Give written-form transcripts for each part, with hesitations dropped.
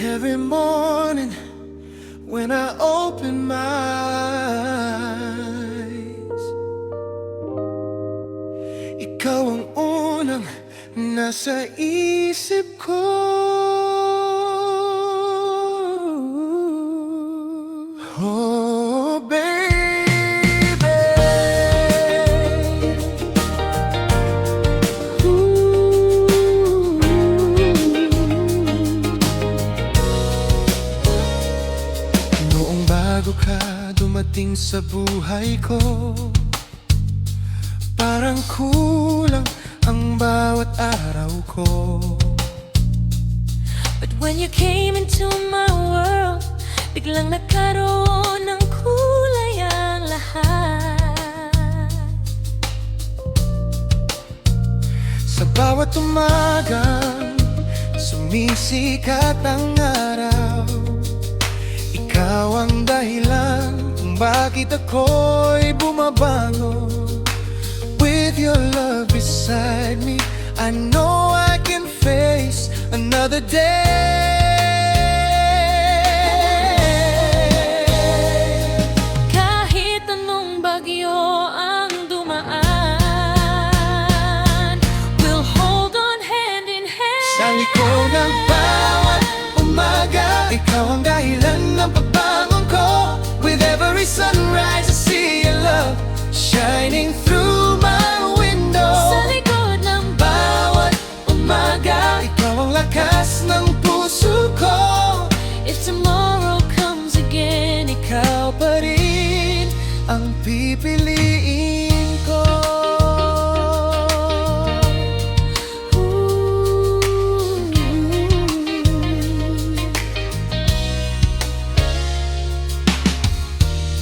Every morning when I open my eyes, ikaw ang unang nasa isip ko. Oh, baby. Ooh. Noong bago ka dumating sa buhay ko, parang kulang ang bawat araw ko. But when you came into my world, biglang nagkaroon ng kulay ang lahat. Sa bawat umaga, sumisikat ang araw. Ikaw ang dahilan kung bakit ako'y bumabango. With your love beside me, I know I can face another day. Kahit anong bagyo ang dumaan, we'll hold on hand in hand. Sa likod ng bawat umaga, ikaw ang dahilan ng pagbangon ko. With every sunrise, I see your love shining through my window. Sa likod ng bawat umaga, ikaw ang lakas ng puso ko. If tomorrow comes again, Ikaw pa rin ang pipiliin ko.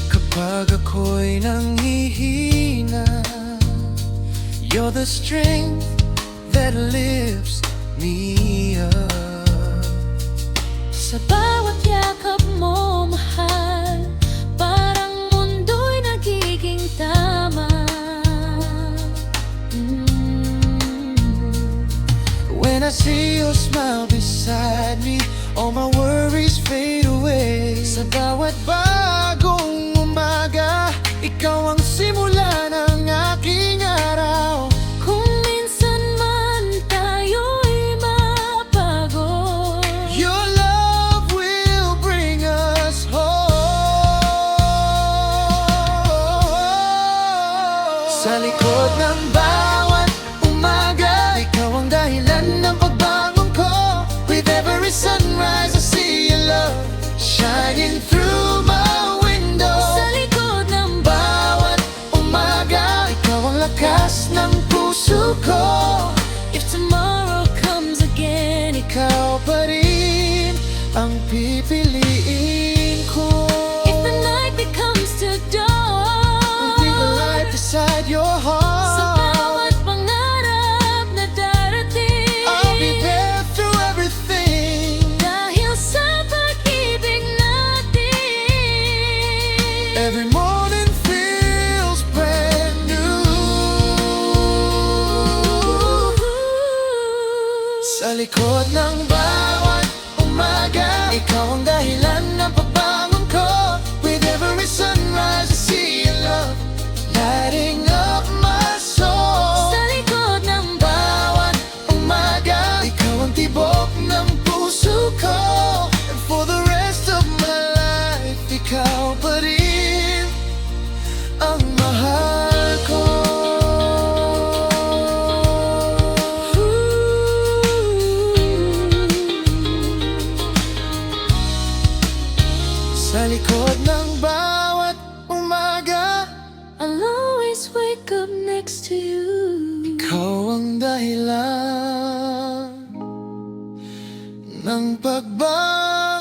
Kapag ako'y nanghihina, you're the strength that lifts me up. sa bawat yakap mo, mahal, parang mundo'y nagiging tama. When I see your smile beside me, all my worries fade away. Sa bawat bagong umaga, ikaw ang simula ng aking araw. Kung minsan man tayo'y mapagod, Your love will bring us home. Sa likod ng bawat umaga, ikaw ang dahilan ng pagbangon ko. With every sunrise, I see your love shining through my window. sa likod ng Bawat umaga, ikaw ang lakas ng puso ko. if tomorrow comes again, Ikaw pa rin ang pipiliin ko. if the night becomes too dark, Leave a light beside your sa heart. bawat pangarap na darating, I'll be there through everything. dahil sa pag-ibig natin. Every morning feels brand new. Sa likod ng bawat umaga, ikaw ang dahilan ng pagbangon ko. With every sunrise, I see your love lighting up my soul. Sa likod ng Bawat umaga, ikaw ang tibok ng puso ko. And for the rest of my life, ikaw pa rin ang mahal ko. Sa likod ng bawat umaga, I'll always wake up next to you. ikaw ang dahilan ng pagbabago.